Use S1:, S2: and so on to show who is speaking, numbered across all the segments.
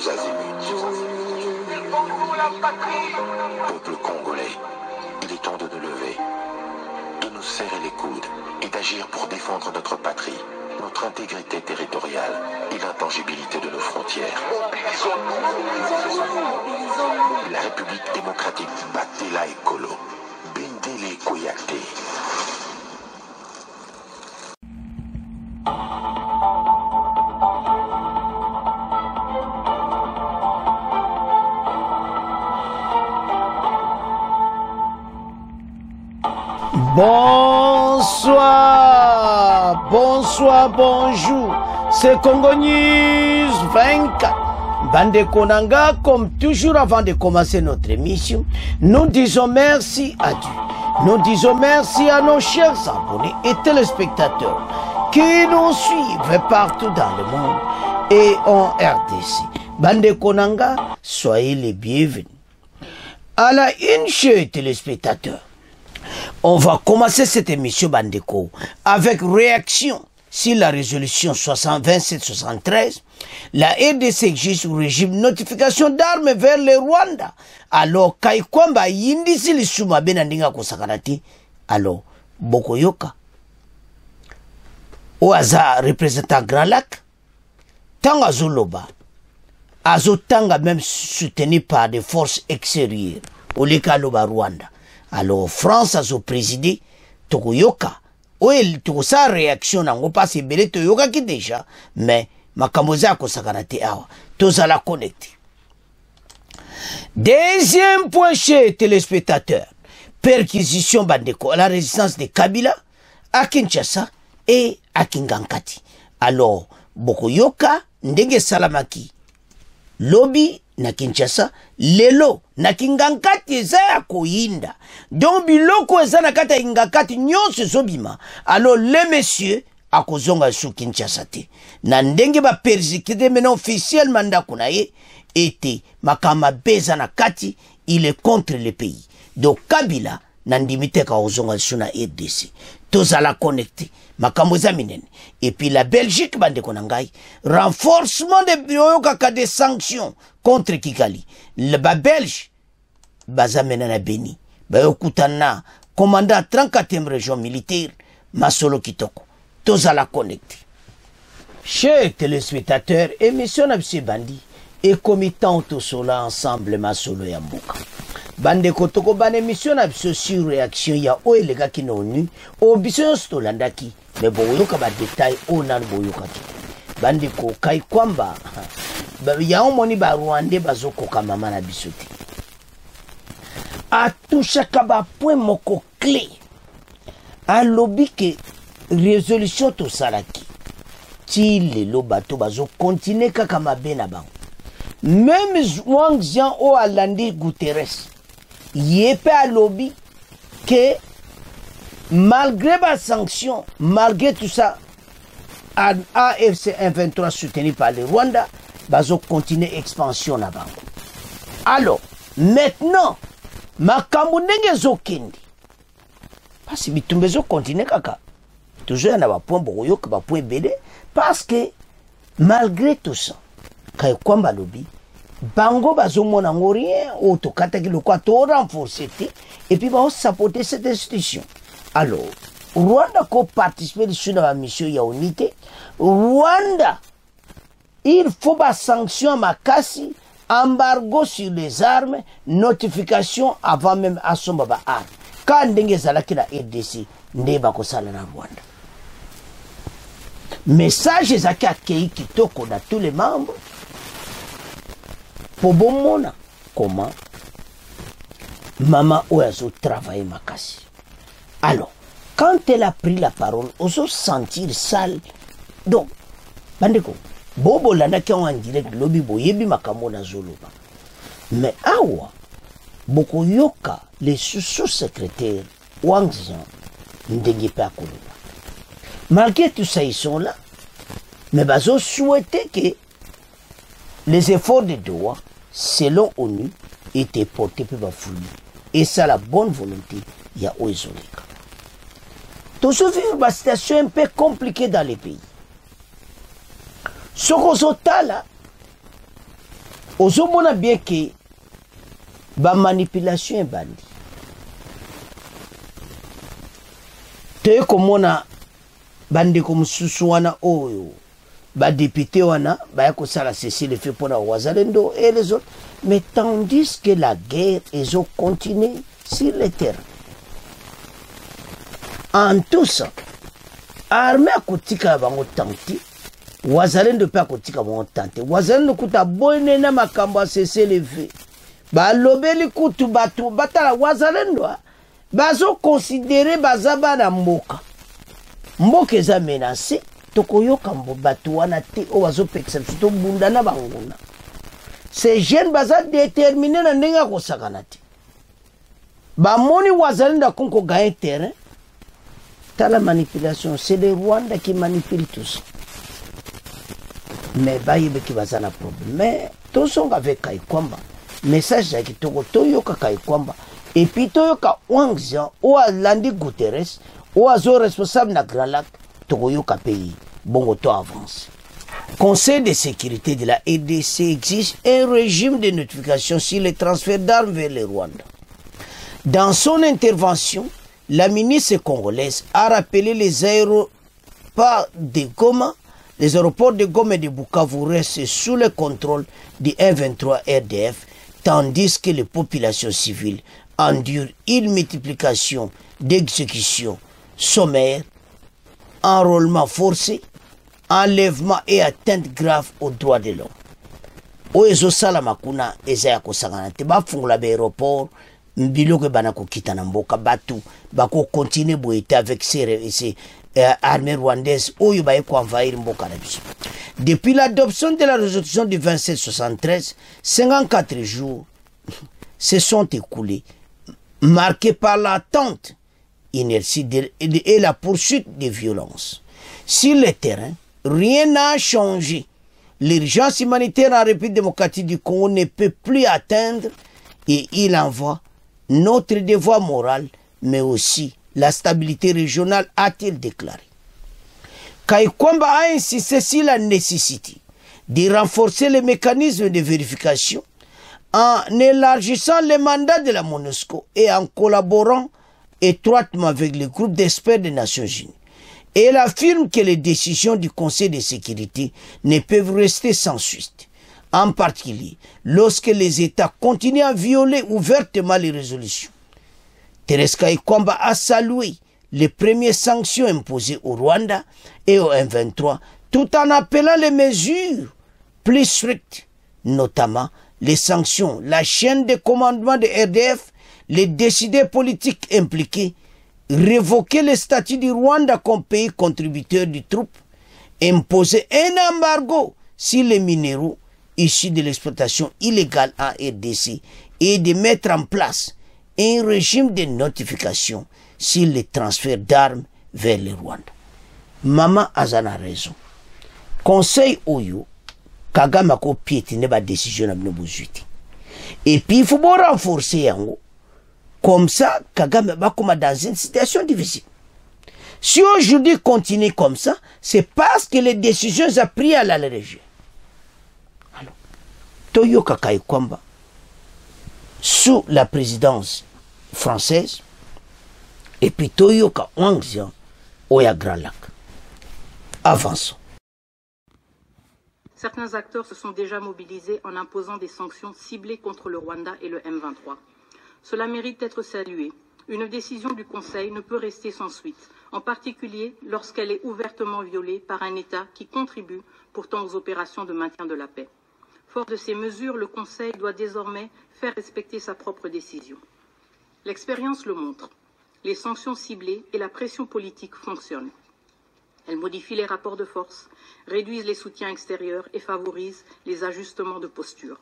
S1: tous azimuts. Peuple congolais, il est temps de nous lever, de nous serrer les coudes et d'agir pour défendre notre patrie, notre intégrité territoriale et l'intangibilité de nos frontières. La République démocratique Batela Ekolo, Bendele Koyate.
S2: Bonsoir, bonsoir, bonjour, c'est Congo News 24. Bande Konanga, comme toujours avant de commencer notre émission, nous disons merci à Dieu. Nous disons merci à nos chers abonnés et téléspectateurs qui nous suivent partout dans le monde et en RDC. Bande Konanga, soyez les bienvenus. À la une, chers téléspectateurs, on va commencer cette émission Bandeko avec réaction sur la résolution 2773. La RDC exige au régime notification d'armes vers le Rwanda. Alors, Kaikwamba yindisi lisuma benandinga kosakarati. Alors, Bokoyoka. Oaza représentant Grand Lac. Tanga Zoloba. Azo Tanga même soutenu par des forces extérieures. Oleka Loba Rwanda. Alors, France a présidé Tokoyoka. Oui, tout ça réaction nango passe belé Toyoka qui déjà, mais makamoza ko sakanate awa. Tous à la connecter. Deuxième point chez téléspectateurs. Perquisition Bandeko, la résistance de Kabila à Kinshasa et à Kingankati. Alors, Bokoyoka, Ndenge Salamaki, lobby na Kinshasa, lelo na Kingankati eza ya koyinda. Donc biloko eza na kata Kingankati nyonso zobima. Alors les messieurs akozonga su Kinshasa te. Na ndenge ba persécuté maintenant officiellement ndako na ye ete makama beza na kati, il est contre le pays. Donc Kabila na ndimite ka ozonga su na RDC. Tozala connecté. Makamboza minene. Et puis la Belgique, bande konangai, renforcement des sanctions contre Kigali. Le Belge, baza menana Beni, bayokutana, commandant 34e région militaire, Masolo Kitoko. Tozala connecté. Chers téléspectateurs, émission Nabsi Bandi, et comitant tout cela ensemble, Masolo Yambuka. Bande kotoko ban émission Nabsi sur réaction, ya oe les gars qui n'ont nu, au biso stolandaki. Mais boyoka ba détail o nan boyoka ki bandi ko kai kwamba ya omoni ba Rwanda bazoko kama mana bisoti a toucha kaba point moko clé a lobby que résolution to salaki ti lelo bato bazo continuer kaka mabe na bango même Wang Jean o alandi Guterres yepe a lobby que malgré les sanctions, malgré tout ça, AFC 123 soutenu par le Rwanda, ils continuer l'expansion là-bas. Alors, maintenant, makambo ndenge zokendi. Parce que bitumbezo continue kaka. Toujours y a un point boyoka, un point belé. Parce que, malgré tout ça, kay kwamba lobi, bango bazo mona rien, auto kataki le quoi to renforcer, et puis va supporter cette institution. Alors, Rwanda ko participer sur la mission ya unité. Rwanda, il faut pas sanction makasi, embargo sur les armes, notification avant même à son baba arme. Quand ndenge zalaki la RDC, ndeba ko sala na Rwanda. Message ezaki akei kitoko na tous les membres. Pour bomona comment maman oyazo travailler makasi. Alors, quand elle a pris la parole, on se sentir sale. Donc, bandeko, bobo lana ki en direct lobby boyebi makambo na zoloba. Mais awa, boko yoka les sous-secrétaires Wang Jean ndenge pa koloba. Malgré tout ça, ils sont là. Mais bazo souhaité que les efforts de Doha, selon ONU, étaient portés par la foule. Et ça, la bonne volonté, il y a Oezolika. Tout ce vivre une situation un peu compliquée dans les pays. Ce qu'on là, ozomona bien que ba manipulation ebandi toye komona bandeko mosusu wana oyo badepute wana baya kosala cessez-le-feu mpona wazalendo et les autres, mais tandis que la guerre ezocontinue sur le terrain. En tout ça, armée akotika bango tanti, wazalendo pe akotika bango tante, wazalendo kuta boyne na makambo cessez-le-feu. Balobeli kutu batu batala wazalendo bazo considérer bazaba na mboka. Mboka eza menacé, tokoyoka batu wana te o bazo pekisa to bunda na banguna. Ces jeunes baza déterminés na ndenge kosakana te. Bamoni wazalendo konko gagne terrain. La manipulation, c'est le Rwanda qui manipule tout ça. Mais il y a un problème. Mais tout ça avec Kaikwamba. Message qui toyoka Kaikwamba. Et puis toyoka Wangzian, ou à Landi Guterres, ou à zo responsable na Grand Lac, toyoka pays. Bon, to avance. Conseil de sécurité de la RDC exige un régime de notification sur les transferts d'armes vers le Rwanda. Dans son intervention, la ministre congolaise a rappelé les aéroports de Goma et de Bukavu restent sous le contrôle du M23 RDF, tandis que les populations civiles endurent une multiplication d'exécutions sommaires, enrôlement forcé, enlèvement et atteinte grave aux droits de l'homme. Oezo salamakuna ezaya kosangana te bafungola aéroport mbiloko banako kita na mboka batu bako continuer boyete avec ces armées rwandaises oyo baye ko envahir mboka na biso. Depuis l'adoption de la résolution du 2773, 54 jours se sont écoulés, marqués par l'attente, inertie et la poursuite des violences. Sur le terrain, rien n'a changé. L'urgence humanitaire en République démocratique du Congo ne peut plus atteindre et il envoie notre devoir moral, mais aussi la stabilité régionale, a-t-il déclaré. Kaikwamba a insisté sur la nécessité de renforcer les mécanismes de vérification en élargissant les mandats de la MONUSCO et en collaborant étroitement avec le groupe d'experts des Nations Unies. Et elle affirme que les décisions du Conseil de sécurité ne peuvent rester sans suite, en particulier lorsque les États continuent à violer ouvertement les résolutions. Thérèse Kaikwamba a salué les premières sanctions imposées au Rwanda et au M23, tout en appelant les mesures plus strictes, notamment les sanctions, la chaîne de commandement de RDF, les décideurs politiques impliqués, révoquer le statut du Rwanda comme pays contributeur du troupe, imposer un embargo sur les minéraux issus de l'exploitation illégale en RDC et de mettre en place un régime de notification sur les transferts d'armes vers le Rwanda. Maman Azana a raison. Conseil Oyo, Kagame a piétiné la décision de Nobuzuti. Et puis il faut renforcer yango. Comme ça, Kagame va comme dans une situation difficile. Si aujourd'hui continue comme ça, c'est parce que les décisions ont pris à la région. Alors, Toyoka Kaikwamba, sous la présidence française, et puis Toyoka Wangzian, Oya Grand Lac. Avançons.
S3: Certains acteurs se sont déjà mobilisés en imposant des sanctions ciblées contre le Rwanda et le M23. Cela mérite d'être salué. Une décision du Conseil ne peut rester sans suite, en particulier lorsqu'elle est ouvertement violée par un État qui contribue pourtant aux opérations de maintien de la paix. Fort de ces mesures, le Conseil doit désormais faire respecter sa propre décision. L'expérience le montre. Les sanctions ciblées et la pression politique fonctionnent. Elles modifient les rapports de force, réduisent les soutiens extérieurs et favorisent les ajustements de posture.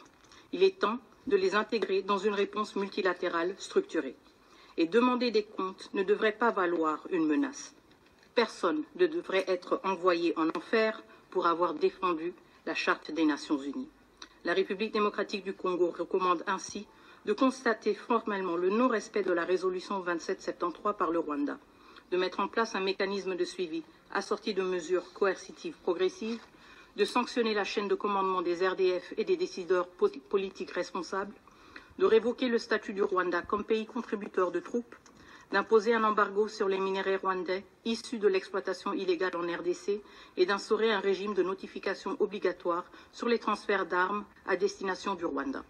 S3: Il est temps de les intégrer dans une réponse multilatérale structurée. Et demander des comptes ne devrait pas valoir une menace. Personne ne devrait être envoyé en enfer pour avoir défendu la Charte des Nations Unies. La République démocratique du Congo recommande ainsi de constater formellement le non-respect de la résolution 2773 par le Rwanda, de mettre en place un mécanisme de suivi assorti de mesures coercitives progressives, de sanctionner la chaîne de commandement des RDF et des décideurs politiques responsables, de révoquer le statut du Rwanda comme pays contributeur de troupes, d'imposer un embargo sur les minerais rwandais issus de l'exploitation illégale en RDC et d'instaurer un régime de notification obligatoire sur les transferts d'armes à destination du Rwanda.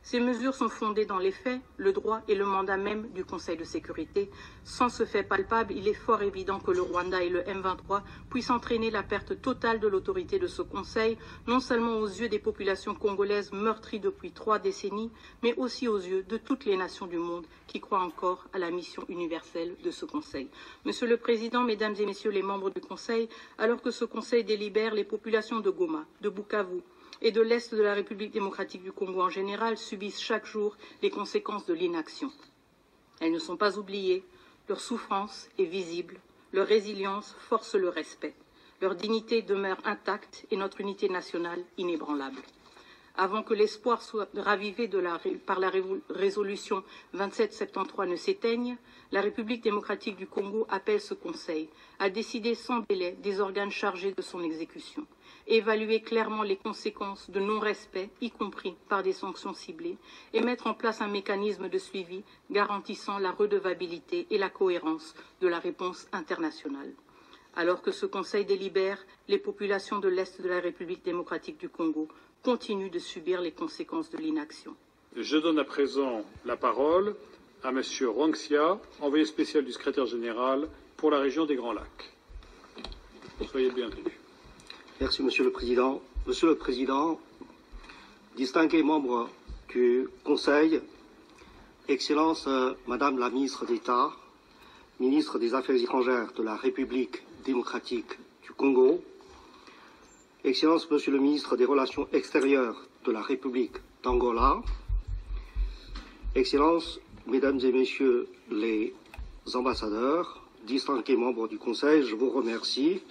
S3: Ces mesures sont fondées dans les faits, le droit et le mandat même du Conseil de sécurité. Sans ce fait palpable, il est fort évident que le Rwanda et le M23 puissent entraîner la perte totale de l'autorité de ce Conseil, non seulement aux yeux des populations congolaises meurtries depuis 3 décennies, mais aussi aux yeux de toutes les nations du monde qui croient encore à la mission universelle de ce Conseil. Monsieur le Président, Mesdames et Messieurs les membres du Conseil, alors que ce Conseil délibère, les populations de Goma, de Bukavu, et de l'Est de la République démocratique du Congo en général subissent chaque jour les conséquences de l'inaction. Elles ne sont pas oubliées, leur souffrance est visible, leur résilience force le respect, leur dignité demeure intacte et notre unité nationale inébranlable. Avant que l'espoir soit ravivé par la résolution 2773 ne s'éteigne, la République démocratique du Congo appelle ce Conseil à décider sans délai des organes chargés de son exécution, évaluer clairement les conséquences de non-respect, y compris par des sanctions ciblées, et mettre en place un mécanisme de suivi garantissant la redevabilité et la cohérence de la réponse internationale. Alors que ce Conseil délibère, les populations de l'Est de la République démocratique du Congo continuent de subir les conséquences de l'inaction.
S4: Je donne à présent la parole à M. Rongxia, envoyé spécial du secrétaire général pour la région des Grands Lacs. Soyez bienvenus.
S5: Merci, Monsieur le Président. Monsieur le Président, distingués membres du Conseil, Excellence Madame la Ministre d'État, Ministre des Affaires étrangères de la République démocratique du Congo, Excellence Monsieur le Ministre des Relations extérieures de la République d'Angola, Excellences, Mesdames et Messieurs les ambassadeurs, distingués membres du Conseil, je vous remercie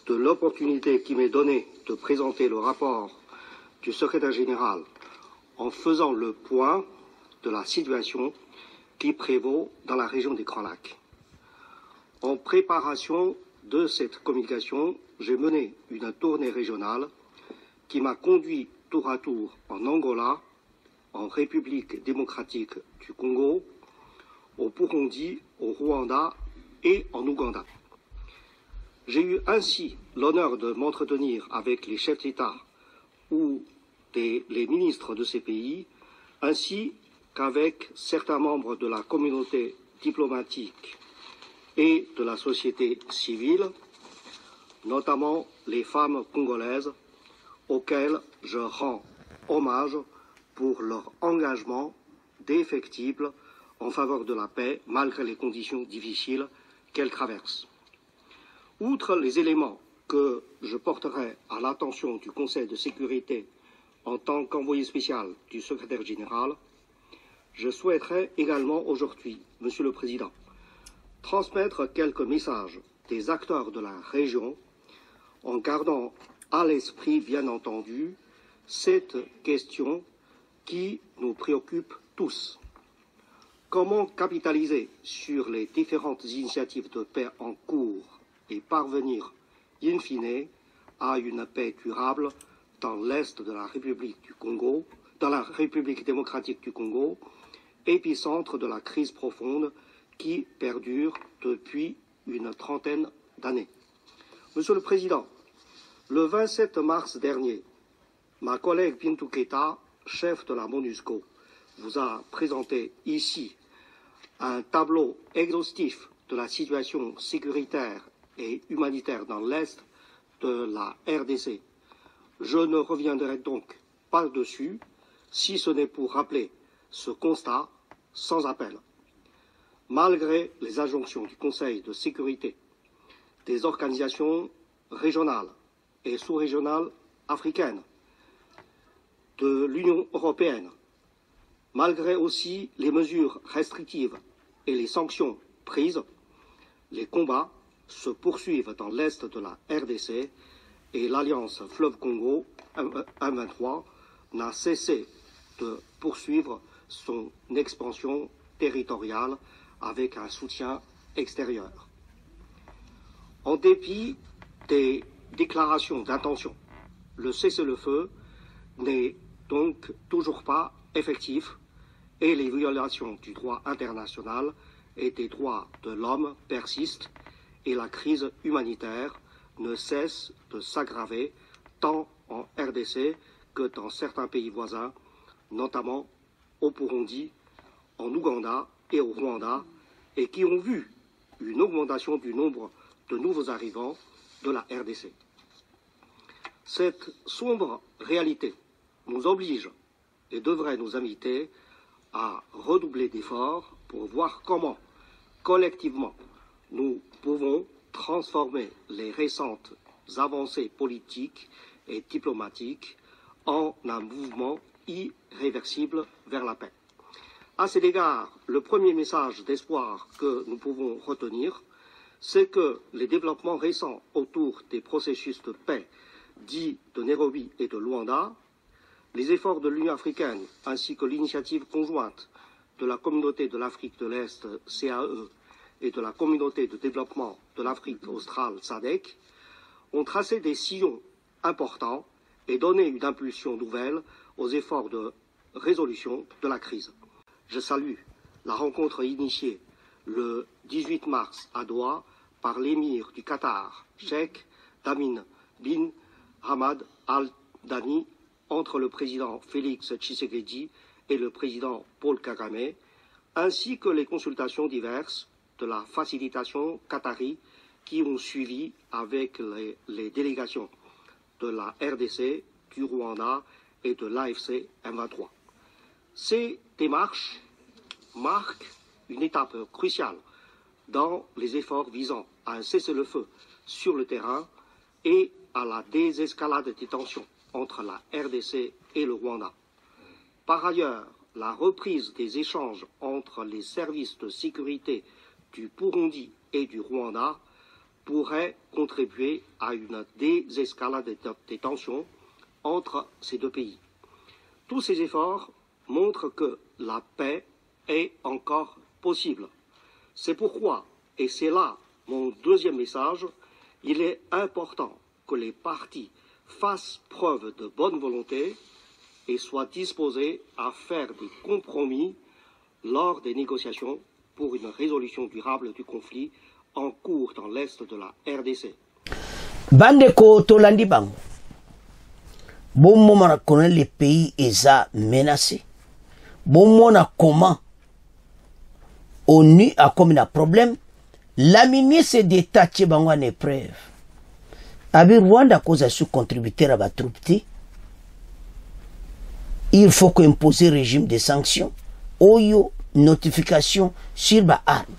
S5: de l'opportunité qui m'est donnée de présenter le rapport du secrétaire général en faisant le point de la situation qui prévaut dans la région des Grands Lacs. En préparation de cette communication, j'ai mené une tournée régionale qui m'a conduit tour à tour en Angola, en République démocratique du Congo, au Burundi, au Rwanda et en Ouganda. J'ai eu ainsi l'honneur de m'entretenir avec les chefs d'État ou les ministres de ces pays, ainsi qu'avec certains membres de la communauté diplomatique et de la société civile, notamment les femmes congolaises, auxquelles je rends hommage pour leur engagement défectible en faveur de la paix, malgré les conditions difficiles qu'elles traversent. Outre les éléments que je porterai à l'attention du Conseil de sécurité en tant qu'envoyé spécial du secrétaire général, je souhaiterais également aujourd'hui, Monsieur le Président, transmettre quelques messages des acteurs de la région en gardant à l'esprit, bien entendu, cette question qui nous préoccupe tous. Comment capitaliser sur les différentes initiatives de paix en cours et parvenir, in fine, à une paix durable dans l'Est de la République du Congo, dans la République démocratique du Congo, épicentre de la crise profonde qui perdure depuis une trentaine d'années. Monsieur le Président, le 27 mars dernier, ma collègue Bintou Keita, chef de la MONUSCO, vous a présenté ici un tableau exhaustif de la situation sécuritaire et humanitaire dans l'Est de la RDC. Je ne reviendrai donc pas dessus, si ce n'est pour rappeler ce constat sans appel. Malgré les injonctions du Conseil de sécurité, des organisations régionales et sous-régionales africaines, de l'Union européenne, malgré aussi les mesures restrictives et les sanctions prises, les combats se poursuivent dans l'Est de la RDC et l'Alliance Fleuve Congo M23 n'a cessé de poursuivre son expansion territoriale avec un soutien extérieur. En dépit des déclarations d'intention le cessez-le-feu n'est donc toujours pas effectif et les violations du droit international et des droits de l'homme persistent et la crise humanitaire ne cesse de s'aggraver tant en RDC que dans certains pays voisins, notamment au Burundi, en Ouganda et au Rwanda, et qui ont vu une augmentation du nombre de nouveaux arrivants de la RDC. Cette sombre réalité nous oblige et devrait nous inviter à redoubler d'efforts pour voir comment, collectivement, nous pouvons transformer les récentes avancées politiques et diplomatiques en un mouvement irréversible vers la paix. À cet égard, le premier message d'espoir que nous pouvons retenir, c'est que les développements récents autour des processus de paix dits de Nairobi et de Luanda, les efforts de l'Union africaine ainsi que l'initiative conjointe de la communauté de l'Afrique de l'Est, CAE, et de la communauté de développement de l'Afrique australe, SADC, ont tracé des sillons importants et donné une impulsion nouvelle aux efforts de résolution de la crise. Je salue la rencontre initiée le 18 mars à Doha par l'émir du Qatar, Sheikh Tamim bin Hamad Al Thani, entre le président Félix Tshisekedi et le président Paul Kagame, ainsi que les consultations diverses de la facilitation qatari qui ont suivi avec les délégations de la RDC, du Rwanda et de l'AFC M23. Ces démarches marquent une étape cruciale dans les efforts visant à un cessez-le-feu sur le terrain et à la désescalade des tensions entre la RDC et le Rwanda. Par ailleurs, la reprise des échanges entre les services de sécurité du Burundi et du Rwanda pourrait contribuer à une désescalade des tensions entre ces deux pays. Tous ces efforts montrent que la paix est encore possible. C'est pourquoi, et c'est là mon deuxième message, il est important que les parties fassent preuve de bonne volonté et soient disposées à faire des compromis lors des négociations pour une résolution durable du conflit en cours dans l'est de la RDC.
S2: Bandeko Tolandi Bango. Bon moment à connaître les pays ESA menacés. Bon moment à comment ONU a comme un problème. La ministre d'État Tchebango en épreuve. Abi Rwanda cause a su contribuer à la troupe. Il faut qu'imposer régime de sanctions. Oyo notification sur ma arme.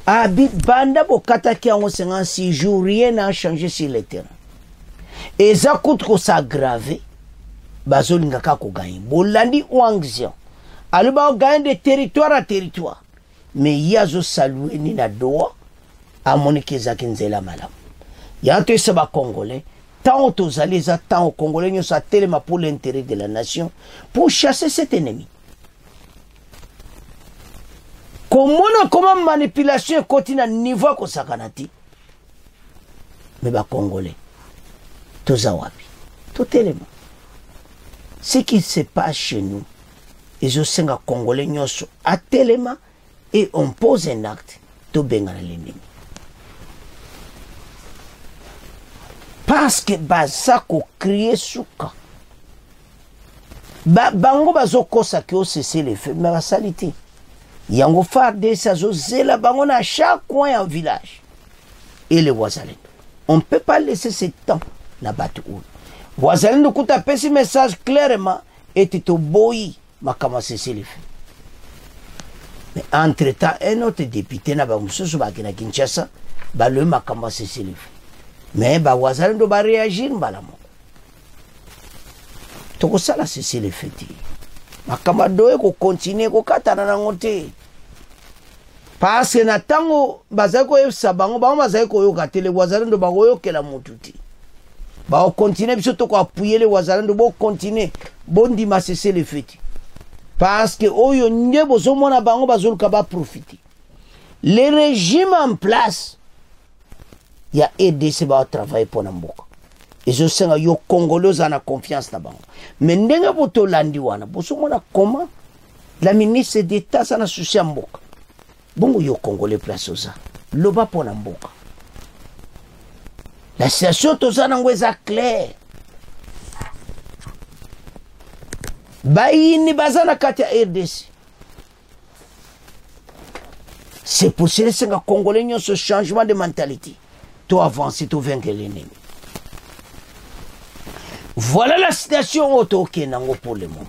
S2: Abi banda bokata ki en 56 jours, rien n'a changé sur le terrain. Et ça coûte que ça aggravé. Bazolinga kako gagne. Bolandi ou anxion. Aluba gagne de territoire à territoire. Mais yazo salué ni na doa. A monike zakinzela malam. Yanto seba congolais. Tant aux alliés, tant aux congolais, nous sommes tellement pour l'intérêt de la nation. Pour chasser cet ennemi. Comment manipulation continue à niveau que ça ganati. Mais les Congolais, tous awabi, tout élément. Ce qui se passe chez nous, ils sont les Congolais nous à tellement et on pose un acte de benga l'ennemi. Parce que baza ko crier souka. Bango bazo kosa ki o cesser les feux, mais la salité. Yango farde sa zo zela bango na chaque coin en village. Et les Wazalendo. On ne peut pas laisser ce temps na batu ou. Wazalendo kuta pesi message clairement et to boyi makama cesser les feux. Mais entre-temps, un autre député na ba mususu ba kina Kinshasa ba le makama cesser les feux. Mais ba Wazalendo ba réagir mbala moko. Toko sala cesser les feux. Makama doye ko continuer ko katana na ngote. Parce que na tango bazako yebisa bango bango bazako yoka tele Wazalendo bango yokela mututi. Ba o continuer biso to ko appuyer les Wazalendo bo continuer bon ndima cesser les feux. Parce que oyo nyebo zo mona bango bazoluka ba profiter. Le régime en place il y a aidé ce travail pour Namboka. ezosenga yo congolais oza na confiance na bango. Mais ndenge botolandi wana bosomona comment la ministre d'état aza na susi ya mboka. Bongo yo congolais place oza loba mpo na mboka. La situation toza nango eza claire. Bayini baza na kati ya RDC. C'est pour cela que les Congolais ont ce changement de mentalité. Tout avancer, tout vaincre l'ennemi. Voilà la situation au Kenango pour le moment.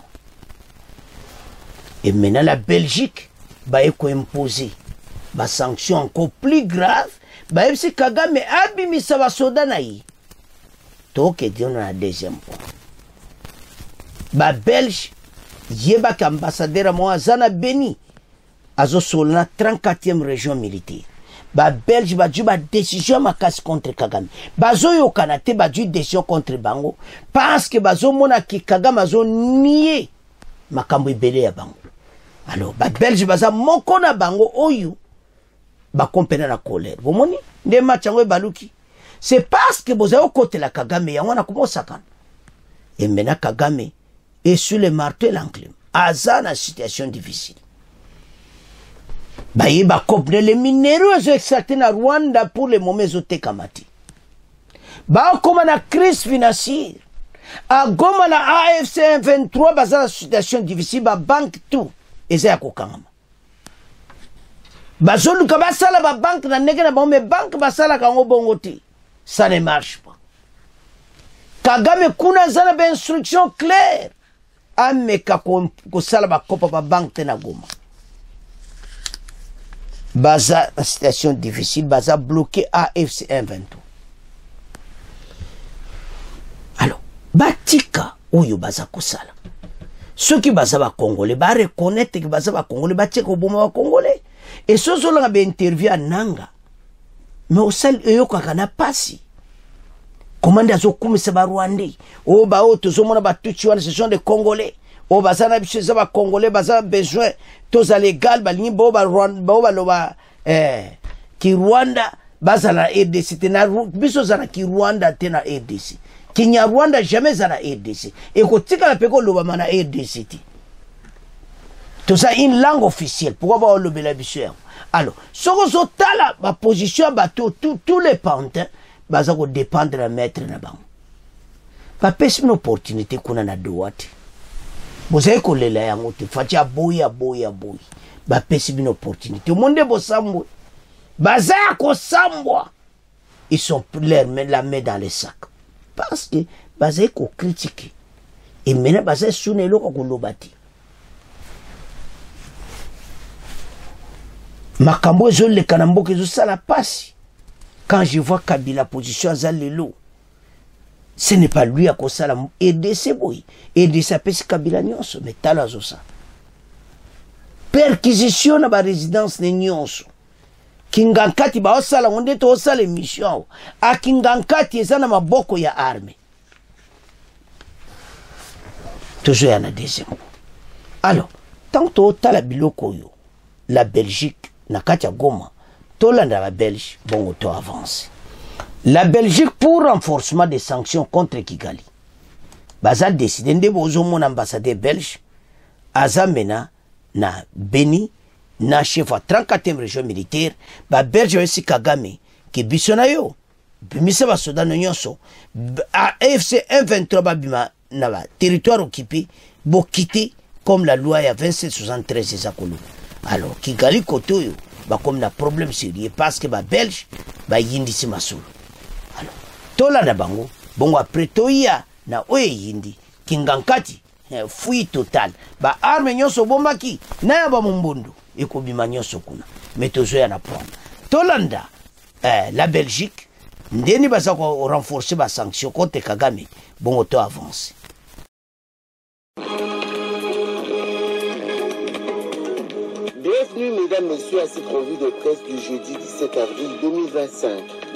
S2: Et maintenant la Belgique va imposer des sanctions encore plus graves. Si Kagame abimisa ba soda na yi. Toke dit na deuxième point. Ba Belge yeba ambassadeur mo azana Beni. Azo solna 34e région militaire. Ba Belge ba dju ba décision makasi contre Kagame. Bazo yo kanate ba dju décision contre bango parce que bazo mona ki Kagame azo nié makambo ibele ya bango. Alors ba Belge baza moko na bango oyo ba kompena na colère. Bomoni nde machango baluki. C'est parce que boza yo côté la Kagame ya wana kumosakana. Et maintenant Kagame est sur le marteau et l'enclume. Aza na situation difficile. Baye ba kopne les minéraux extractés na Rwanda pour le moment zote kamati. Ba koma na crise financière. A goma na AFC M23 baza na situation difficile ba banque tout eza kokangama. Bazolu ka basala ba banque na ndenge na ba banque basala kango bongo te. Ça ne marche pas. Kagame kuna zana ba instruction claire. Ameka ko sala ba kopa ba banque te na goma. Baza la situation difficile, baza bloqué AFC 1-23. Alors, batika oyo baza kosala. Ceux qui baza ba Congolais, ba reconnaître que baza ba Congolais, ba tcheko boma ba Congolais. Et ceux qui ont interview à Nanga, mais au sel eyo kakana pasi. Comment d'azo kumisa ba Rwandais? O ba o tozomona ba tuchi wana ce sont des Congolais. O baza na biso za ba Congolais baza besoin toza légal ba lingi bo ba Rwanda bo ba loba ki Rwanda baza na RDC te na biso za na ki Rwanda te na RDC. Ki nya Rwanda jamais za na RDC. E ko tika la peko loba mana RDC te. Toza une langue officielle. Pourquoi ba lobe la biso? Alors, soko zotala ba position ba tous les pantins baza ko dépendre la maître na bango. Ba pesi une opportunité kuna na droite. Bozaye kolela yango te fati aboyi. Ba pesi une opportunité. Monde bosambo. Baza ko sambwa. Ils sont la main dans les sacs. Parce que bazaye ko critiquer. Et maintenant bazaye sunelo ko lobati. Makambo ezo le kanambo ke zo sala pasi. Quand je vois Kabila position za lelo. Ce n'est pas lui à cause de la RDC boy. RDC a pesi Kabila nyonso. Mais tala zosa. Perquisition na ba résidence ne nyonso. Kingankati ba osala onde to osala mission. A Kingankati eza na maboko ya arme. Toujours yana deuxième. Alors, tant to tala biloko yo, la Belgique na kati ya Goma, to landa la Belge, bon to avance. La Belgique pour renforcement des sanctions contre Kigali. Baza décidé de bozo mon ambassadeur belge. Azamena na Beni na chef à 34e région militaire. Ba Belge aussi Kagame qui bisona yo. Bimisa ba soda nyonso. AFC 1-23 ba bima na ba territoire occupé bo quitter comme la loi ya 2773 ezakolo. Alors Kigali koto yo ba comme na problème sérieux parce que ba Belge ba yindisi masolo. Tola na bango, bongo après toya na oye yindi, Kingankati, fui total. Ba arme nyonso bombaki, na ba mumbondo, eko bima nyonso kuna. Metozo ya na prendre. Tolanda, la Belgique, ndeni baza ko renforcer ba sanction contre Kagame, bongo to avance.
S6: Bienvenue, mesdames, messieurs, à cette revue de presse du jeudi 17 avril 2025.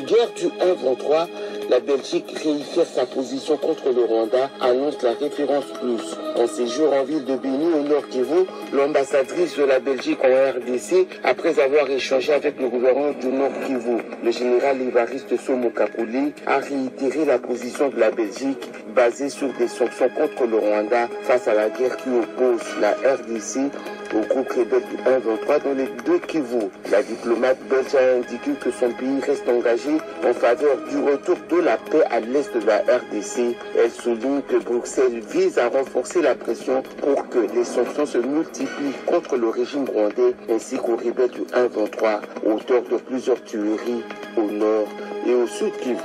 S6: Guerre du 1-23, la Belgique réitère sa position contre le Rwanda, annonce la référence plus. En séjour en ville de Béni au Nord Kivu, l'ambassadrice de la Belgique en RDC, après avoir échangé avec le gouverneur du Nord Kivu, le général Évariste Somo Kapuli, a réitéré la position de la Belgique basée sur des sanctions contre le Rwanda face à la guerre qui oppose la RDC au groupe rebelle du 1-23 dans les deux Kivu. La diplomate belge a indiqué que son pays reste engagé en faveur du retour de la paix à l'est de la RDC. Elle souligne que Bruxelles vise à renforcer la pression pour que les sanctions se multiplient contre le régime rwandais ainsi qu'aux rebelles du 1-23, auteurs de plusieurs tueries au nord et au sud Kivu.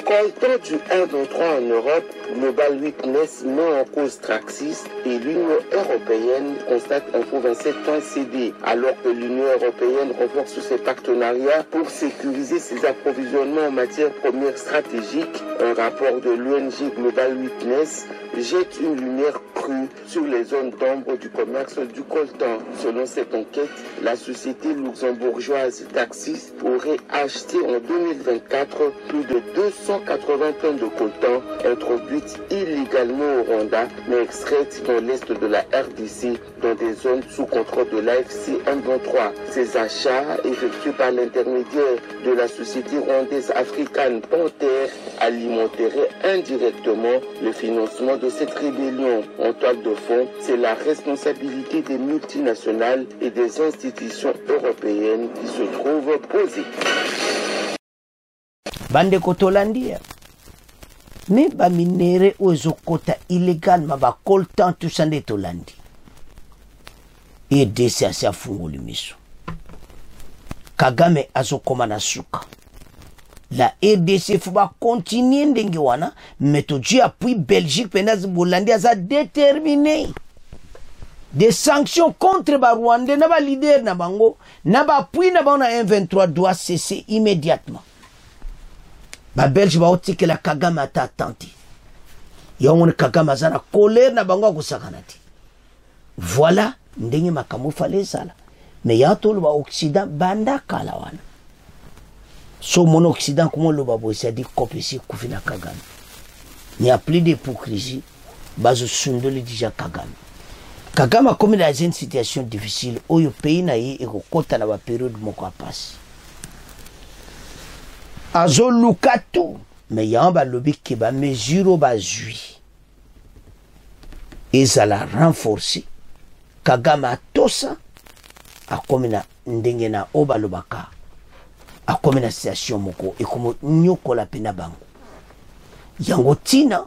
S6: Coltan du 1-23 en Europe, Global Witness met en cause Traxis et l'Union européenne constate Info 27.cd, alors que l'Union européenne renforce ses partenariats pour sécuriser ses approvisionnements en matières premières stratégiques. Un rapport de l'ONG Global Witness jette une lumière crue sur les zones d'ombre du commerce du coltan. Selon cette enquête, la société luxembourgeoise Traxis aurait acheté en 2024 plus de 280 tonnes de coltan introduites illégalement au Rwanda, mais extraites dans l'est de la RDC, dans des zones sous contrôle de l'AFC M23. Ces achats, effectués par l'intermédiaire de la société rwandaise African Panther, alimenteraient indirectement le financement de cette rébellion. En toile de fond, c'est la responsabilité des multinationales et des institutions européennes qui se trouvent posée.
S2: Bande kotolandia me ba minere ozokota illégal ma ba coltan tusande tolandi EDC asa funguli miso Kagame azokoma na suka la EDC fuba continuer ndenge wana méthode appui Belgique penazi Bolandi aza déterminé des sanctions contre ba Rwandais na ba leader na bango na ba appui na ba na M23 doit cesser immédiatement. Ba Belge ba otike la Kagame ata attenté. Yawon Kagame azana colère na bango akusakanati. Voilà ndenge makamu fale sala. Mais yatolo ba Occident banda kala wana. So mon Occident comment le babo c'est dit kopesi kufina Kagame. Il n'y a plus d'hypocrisie. Bazo sundoli déjà Kagame. Kagame a commis dans une situation difficile où le pays na ye et kota na ba période moko apasi. Azo lukatu mais ya ba lobby ki ba mesure ba zui. Ezala renforcer Kagame atosa a commis na ndenge na oba lobaka. A commis na situation moko et comme nyoko la pena bango. Yango tina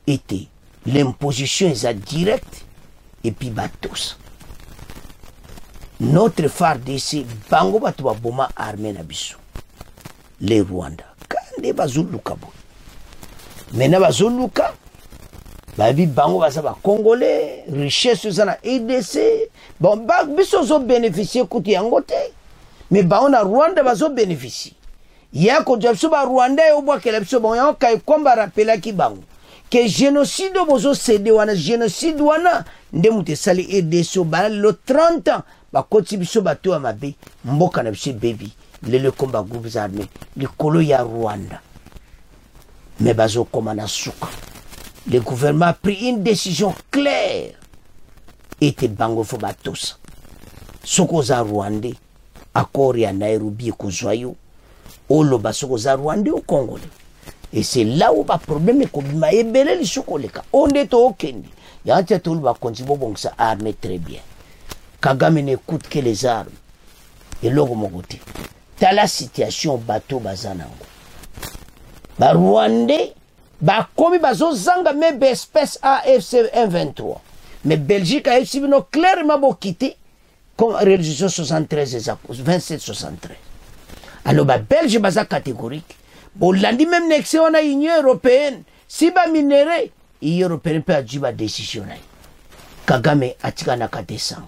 S2: était l'imposition est directe et puis batos. Notre phare d'ici, bango batu ba boma armée na biso. Les Rwanda. Kande bazuluka bo. Mena bazuluka. Babi bango basa ba Congolais, richesse zana EDC. Bon, biso zo bénéficier kuti yangote. Mais ba on a Rwanda bazo bénéficier. Yako jabso ba Rwanda yo bwa kelepso bon yon kay komba rappela ki bango. Que génocide bozo cédé wana génocide wana ndemute sali EDC ba le 30 ans ba koti biso bato amabe mboka na biso baby le combat groupes armés le kolo ya Rwanda. Mais bazo komana suka. Le gouvernement a pris une décision claire. Était bango fo batos. Soko za Rwandais accord ya Nairobi kozwayo oloba soko za Rwandais au Congolais. Et c'est là où le problème est qu'il m'a ébélé les chocolats. On est au Kenya. Il y a un tout le monde bon ça armé très bien. Kagame n'écoute que les armes. Et là, mon côté. T'as la situation bateau bazanango. Ba Rwandais, ba komi bazo zanga même espèce AFC 123. Mais Belgique a aussi clairement quitté comme résolution 73 et 27-73. Alors ba Belge baza catégorique. Bolandi même nexé on a Union européenne. Si ba minéré, l'Union européenne peut agir ba décision. Kagame atika na katesanga.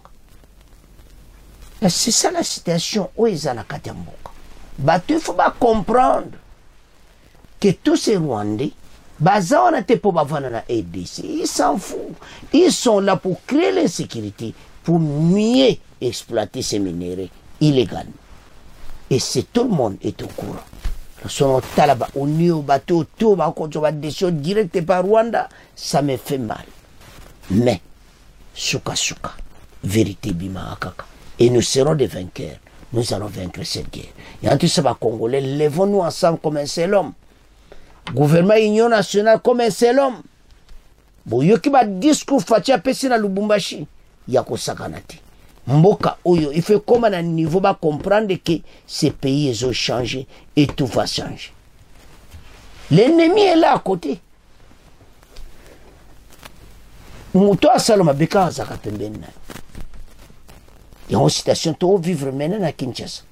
S2: C'est ça la situation où ils ont la katamboka. Il faut pas comprendre que tous ces Rwandais, baza on a te pour bavana na EDC. Ils s'en foutent. Ils sont là pour créer l'insécurité, pour mieux exploiter ces minéraux illégalement. Et c'est tout le monde est au courant. son talaba au niveau bateau tout va contre décision directe par Rwanda, ça me fait mal. Mais souka vérité bima akaka, et nous serons des vainqueurs. Nous allons vaincre cette guerre. Et en tout ça, Congolais, lèvons-nous ensemble comme un seul homme. Gouvernement Union nationale comme un seul homme. Bon, yoki ba discours fatia pesi na Lubumbashi, yako sakanati. Mboka oyo, il faut comme à un niveau ba comprendre que ces pays ils ont changé et tout va changer. L'ennemi est là à côté. Muto asaloma beka zaka pembeni na. Il y a une situation to vivre maintenant à Kinshasa.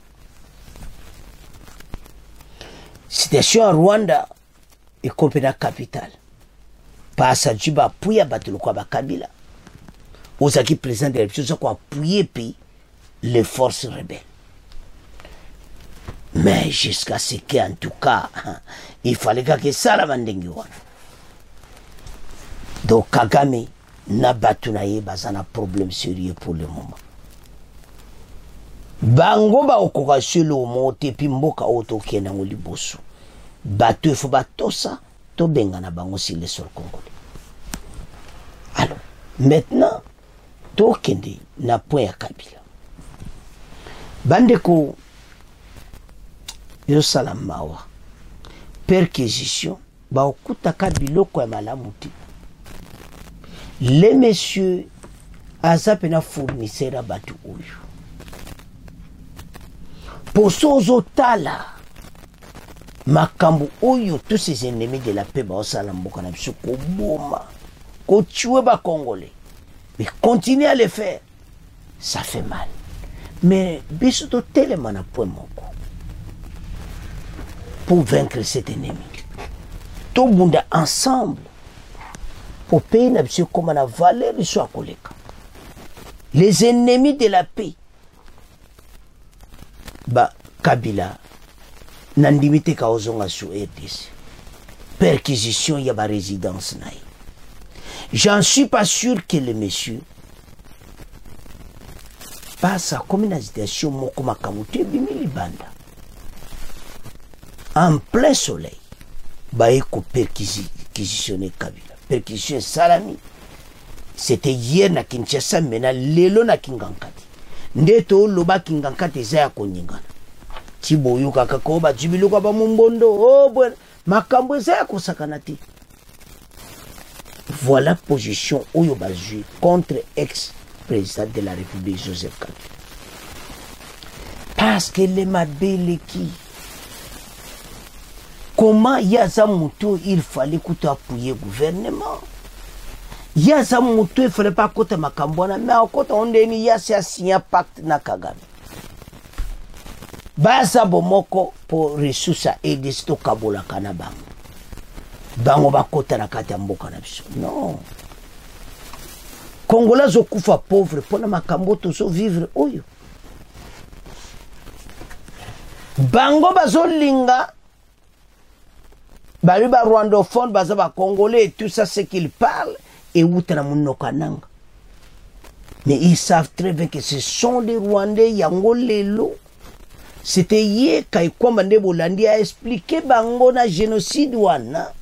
S2: Situation à Rwanda est comme la capitale. Parce que tu vas appuyer le Kabila. Aux acquis président de la République, qui appuyer les forces rebelles. Mais jusqu'à ce qu'en tout cas, il fallait que ça la mandengiwa. Donc Kagame n'a battu un problème sérieux pour le moment. Bango ba okoka selo mote pi mboka oto kena ngoliboso. Bato faut batosa to benga na bango si le sol congolais. Alors, maintenant to kende na point ya Kabila. Bandeko yo salamawa. Perquisition ba okuta Kabila ko malamu ti. Les messieurs azapena fournisseur à batu oyo. Pour sozo tala makambu oyo tous ces ennemis de la paix ba osala mboka na biso ko boma ko tuer ba congolais, mais continuer à le faire ça fait mal, mais biso to tellement na point moko pour vaincre cet ennemi to bunda ensemble pour payer na biso comme na valeur biso akoleka. Les ennemis de la paix ba Kabila nandimite ka ozonga sur RDC. Perquisition y a ba résidence naï. J'en suis pas sûr que le monsieur passe à comme une agitation moko makamute bimili banda. En plein soleil, ba eko perquisitionner Kabila. Perquisition salami. C'était hier na Kinshasa, maintenant lelo na Kingankati. Ndeto loba Kingankati za ya konyingana. Tiboyo kaka ko ba jibiluka ba mumbondo. Oh bon, makambo za ya kosakanati. Voilà position oyo bazui contre ex-président de la République Joseph Kabila. Parce que les mabeleki. Comment yaza muto il fallait que tu appuyer gouvernement. Yaza muto il fallait pas côté makambona mais à côté on est ni yasa signé pacte na Kagame. Baza bomoko pour ressources et des stocks kabola kanabang. Bango ba kota na kati mboka na biso. Non. Congolais zokufa pauvre pour na makambo to so vivre oyo. Bango bazolinga bali ba rwandophone baza ba congolais tout ça c'est qu'ils parlent et outana munokananga. Mais ils savent très bien que ce sont des Rwandais yango lelo. C'était hier quand Kwambande Bolandi a expliqué bango na génocide wana.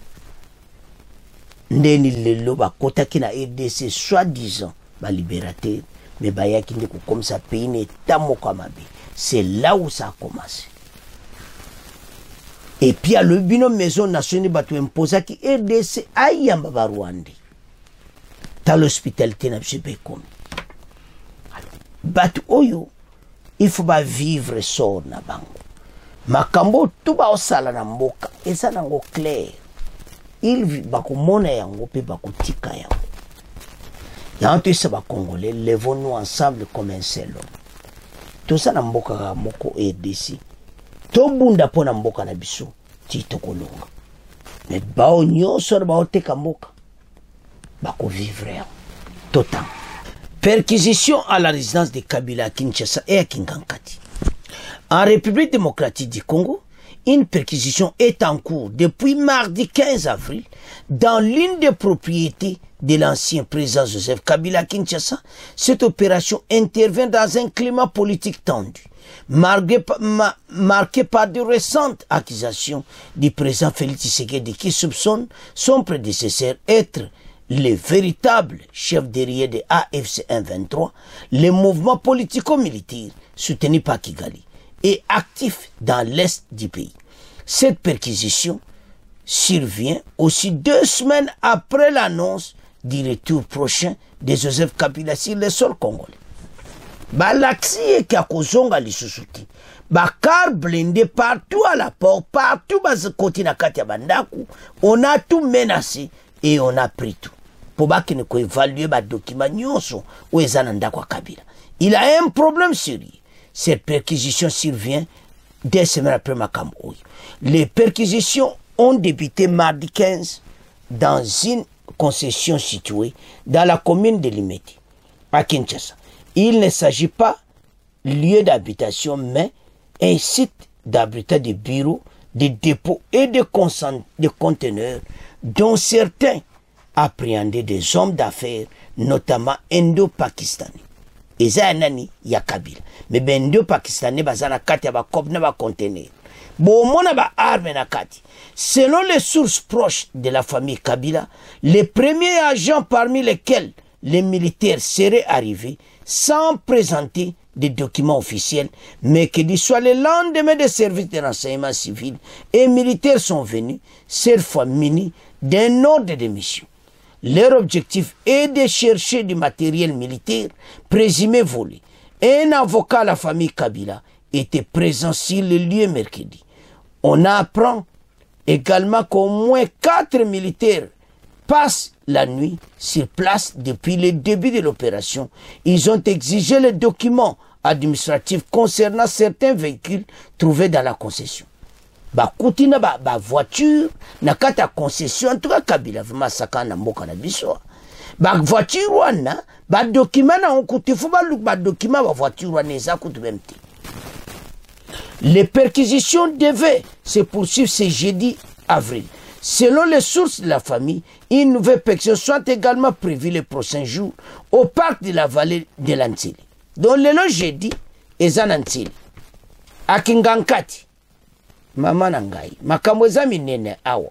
S2: Ndeni lelo ba kota ki na RDC soi-disant ba libérateur mais ba yaki ndeko comme ça pays n'état mokamabe. C'est là où ça a commencé. Et puis à le binôme maison nationale batu imposa ki RDC ayamba ba Rwanda. Dans l'hospitalité na bise comme. Batu oyo il faut pas vivre sort na bango. Makambo tout ba osala na mboka eza nango clair. Il ba ko mona yango pe ba ko tika yango. Yanto se ba congolais levons-nous ensemble comme un seul homme. Tout ça na mboka moko RDC. To bunda pona mboka na biso ti tokolonga. Mais ba onyoso ba oteka mboka. Ba ko vivre total. Perquisition à la résidence de Kabila à Kinshasa et à Kingankati. En République démocratique du Congo, une perquisition est en cours depuis mardi 15 avril dans l'une des propriétés de l'ancien président Joseph Kabila à Kinshasa. Cette opération intervient dans un climat politique tendu marqué par de récentes accusations du président Félix Tshisekedi qui soupçonne son prédécesseur être le véritable chef derrière de AFC M23, le mouvement politico-militaire soutenu par Kigali et actif dans l'est du pays. Cette perquisition survient aussi 2 semaines après l'annonce du retour prochain de Joseph Kabila sur le sol congolais. Balaxi et Kakozonga lisusuti. Bakar blindé partout à la porte, partout bas côté na kati ya bandaku, on a tout menacé et on a pris tout. Pour baki ne ko évaluer ba document nyonso ou ezananda kwa Kabila. Il a un problème sérieux. Cette perquisition survient 2 semaines après Makambo. Les perquisitions ont débuté mardi 15 dans une concession située dans la commune de Limeti, à Kinshasa. Il ne s'agit pas lieu d'habitation, mais un site d'habitat de bureaux, de dépôts et de conteneurs, dont certains appréhendaient des hommes d'affaires, notamment indo-pakistanais. Et ça, nani ya Kabila. Mais ben indo-pakistanais, bazana kati ba kop na ba conteneur. Bomona ba arme na kati. Selon les sources proches de la famille Kabila, les premiers agents parmi lesquels les militaires seraient arrivés sans présenter des documents officiels, mais que soit le lendemain des services de renseignement civil et militaires sont venus, cette fois munis d'un ordre de mission. Leur objectif est de chercher du matériel militaire présumé volé. Un avocat à la famille Kabila était présent sur le lieu mercredi. On apprend également qu'au moins 4 militaires passent la nuit sur place depuis le début de l'opération. Ils ont exigé les documents administratifs concernant certains véhicules trouvés dans la concession. Bakutina ba voiture na kata concession en tout cas Kabila vraiment sakana mboka na biso. Ba voiture wana ba document na okutifu ba document ba voiture wana eza kutu bemti. Les perquisitions devaient se poursuivre ce jeudi avril. Selon les sources de la famille, une nouvelle perquisition soit également prévue les prochains jours au parc de la vallée de l'Antilly. Donc le long jeudi, eza Antilly. A Kingankati. Maman Nangai. Makamweza minene awa.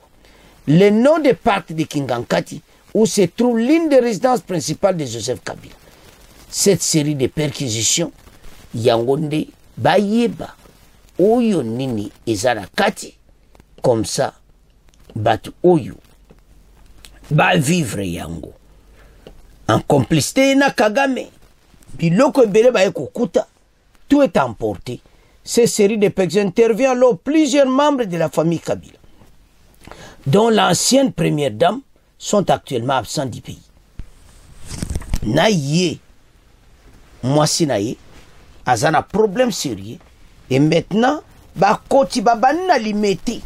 S2: Le nom de parc de Kingankati où se trouve l'une des résidences principales de Joseph Kabila. Cette série de perquisitions, yangonde bayeba. Oyo nini ezana kati comme ça batu oyo ba vivre yango en complicité na Kagame biloko ebele ba ekokuta tout est emporté. Cette série de perquisitions intervient alors plusieurs membres de la famille Kabila dont l'ancienne première dame sont actuellement absents du pays. Naye mwasi naye azana problème sérieux. Et maintenant, bakoti babana limeti.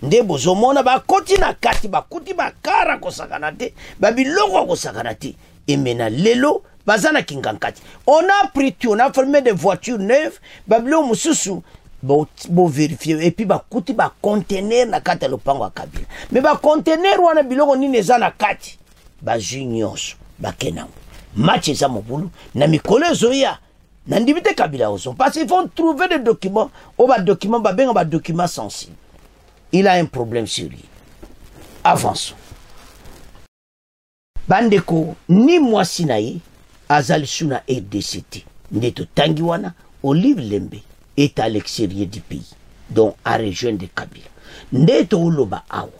S2: Nde bozomona bakoti na kati bakuti bakara kosakanate, babiloko kosakanate. Et maintenant lelo bazana Kingankati. On a pris tout, on a formé des voitures neuves, babilo mususu bo vérifier et puis bakuti ba conteneur na kati lopango wa Kabila. Mais ba conteneur wana biloko nini eza na kati. Ba juniors bakenango. Match eza mobulu na mikolo zoya. Nandibite Kabila ozo parce qu'ils vont trouver des documents ou des documents documents sensibles. Il a un problème sur lui. Avançons. Bandeko ni mwasi naye azali suna RDCT. Ndeto tangiwana Olive Lembe est à l'extérieur du pays, donc à région de Kabila. Ndeto uloba awa.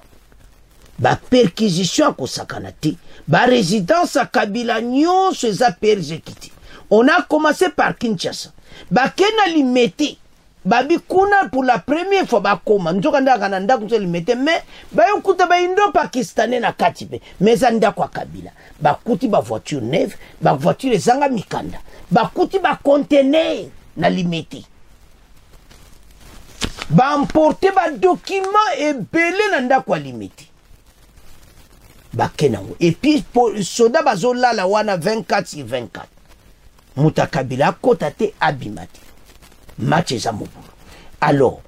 S2: Ba perquisition ko sakanate, ba résidence à Kabila nyonso eza persécuté. On a commencé par Kinshasa. Bakena limete. Babi kuna pour la première fois bakoma. Nzokanda kananda kuzo limete. Mais bayokuta ba indo pakistanais na katipe. Mais anda kwa Kabila. Bakuti ba voiture neuve. Ba voiture zanga mikanda. Bakuti ba conteneur na limete. Ba emporter ba document et belé nanda kwa limete. Bakena. Et puis soda bazola la wana 24 sur 24. Muta Kabila kotate abimati. Match eza mobulu. Alors,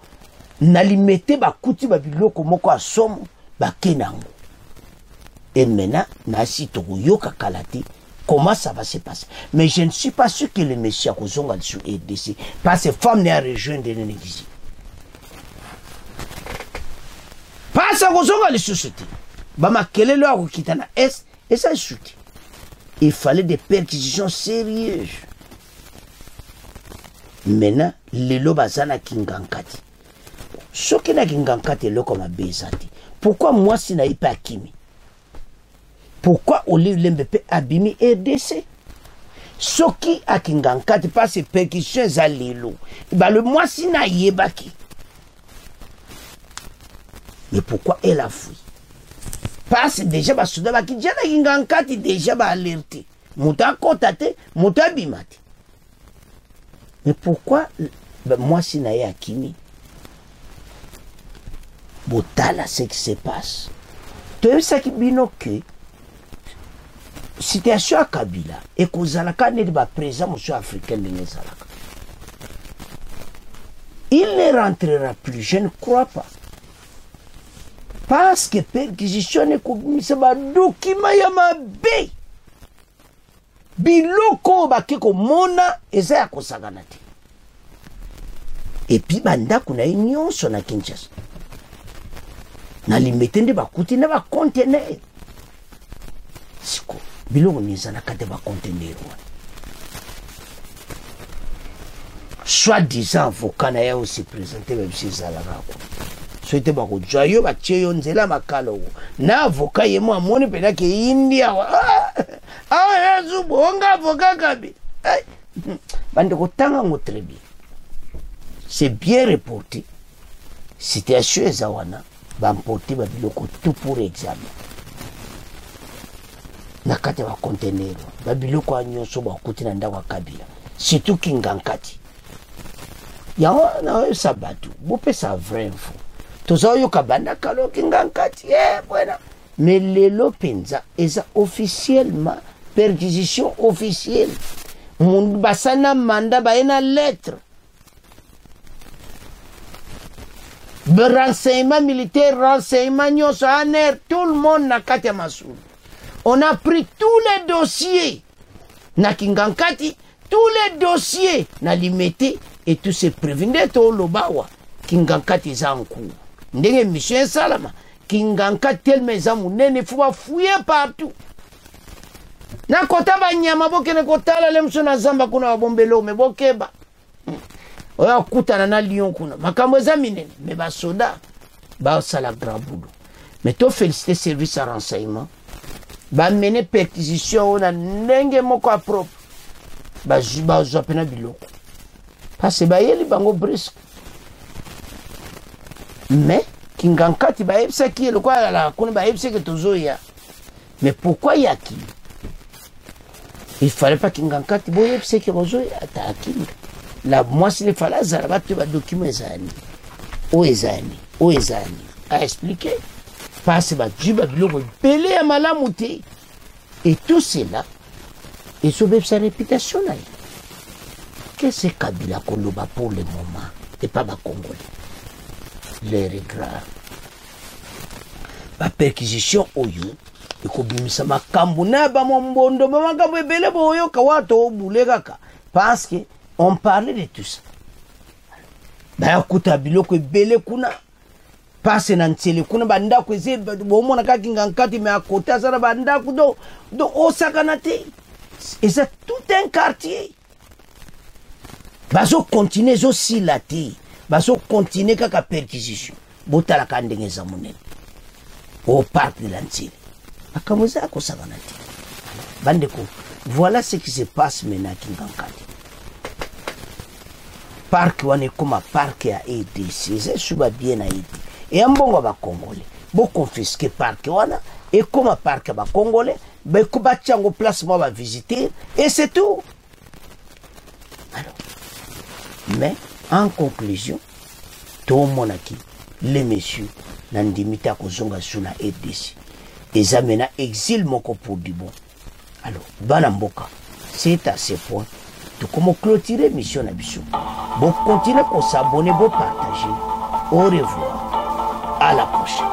S2: nalimete bakuti babiloko moko asomo bakenango. Et maintenant, nasi tokoyoka kalate comment ça va se passer. Mais je ne suis pas sûr que le monsieur a kozonga sur RDC. Parce que femme n'est à rejoindre de l'église. Parce que kozonga les sociétés. Bama kelelo a kokitana est et ça chuté. Il fallait des perquisitions sérieuses. Maintenant, les lobazana kingankati. Ce qui n'a kingankati le comme abezati. Pourquoi moi si n'a pas Kimi? Pourquoi Olive Lembepe abimi RDC? Ce qui a kingankati pas ces perquisitions à l'élo. Bah le moi si n'a yebaki. Mais pourquoi elle a fui? Parce que déjà ba souda ba ki jana kingankati déjà ba alerté. Mouta kontate, mouta bimati. Mais pourquoi moi si n'a pas Kimi? Botala ce qui se passe. Tu sais ce qui binoque. Situation à Kabila et kozalaka ne ba présent monsieur africain de nezalaka. Il ne rentrera plus, je ne crois pas. Parce que perquisition ne komisa ba document ya mabe. Biloko ba keko mona eza ya kosagana te. Et puis banda kuna nyonso na Kinshasa. Na limete nde bakuti na ba conteneur. Siko biloko nizana kate ba conteneur. Soit-disant avocat na ya aussi présenté même si zalaka ko. Souhaité ba ko joyo ba cheyo nzela makalo. Na avocat yemo amoni pena ke India wa. Ah yezu bonga avocat kabi. Bande ko tanga ngo très bien. C'est bien reporté. Situation ezawana. Bamporti babiloko tout pour examen. Nakate wa conteneur. Babiloko anyonso bakuti na ndawa Kabila. Surtout kingankati. Yawa na sabatu. Bope sa vrai info. Toza yo kabanda kalo kingankati. Voilà. Mais lelo penza eza officiellement perquisition officielle. Mundu basana manda ba ena lettre. Renseignement militaire, renseignement nyosaner, tout le monde n'a kati masoul. On a pris tous les dossiers na kingankati, tous les dossiers na limité et tous ces prévenus to lobawa kingankati zanku. Ndenge mission salama kingankati tel mezamu nene fuba fouiller partout. Na kota ba nyama boke ne kotala lemso na zamba kuna wabombelo me bokeba. Oya kutana na lion kuna makambo eza minene mais ba soda ba sala grand boulot. Mais to féliciter service à renseignement ba mener perquisition na ndenge moko a propre ba juba zopena biloko parce ba yeli bango brisque. Mais kingankati ba yebisa ki le quoi la kuna ba yebisa que tozoya. Mais pourquoi yaki? Il fallait pas kingankati bo yebisa ki tozoya ta akili. La moi si les fallait zaraba tu vas documenter ezani o ezani a expliquer parce que juba biloko belé ya malamu te et tout cela et sauver sa réputation là. Qu'est-ce que Kabila koloba pour le moment et pas ba Congolais les regrets ba perquisition oyo et ko bimisa makambo na ba mombondo ba makambo ebele boyo ka wato bulekaka parce que on parlait de tout ça. Bah, écoute, biloko ebele kuna. Passe na ntele kuna banda kweze bomo na kingankati me akota sana banda kudo do osakanate. Et c'est tout un quartier. Bazo continuer zo silati. Bazo continuer kaka perquisition. Botala kandenge za munene. Au parc de l'Antille. Akamoza ko sakanate. Bandeko, voilà ce qui se passe maintenant à Kingankati. Parc wane comme parc à EDC, c'est suba bien à EDC. Et un bon va congolais, bon confisquer parc wana et comme parc va congolais, ben kubacha place moi va visiter et c'est tout. Alors, mais en conclusion, tout le monde qui les messieurs n'andimita kozonga suna EDC. Et amena exil moko pour du bon. Alors, banamboka, c'est à ce point. Tout comme clôturer mission Nabiso. Bon, continuez pour s'abonner, bon partager. Au revoir. À la prochaine.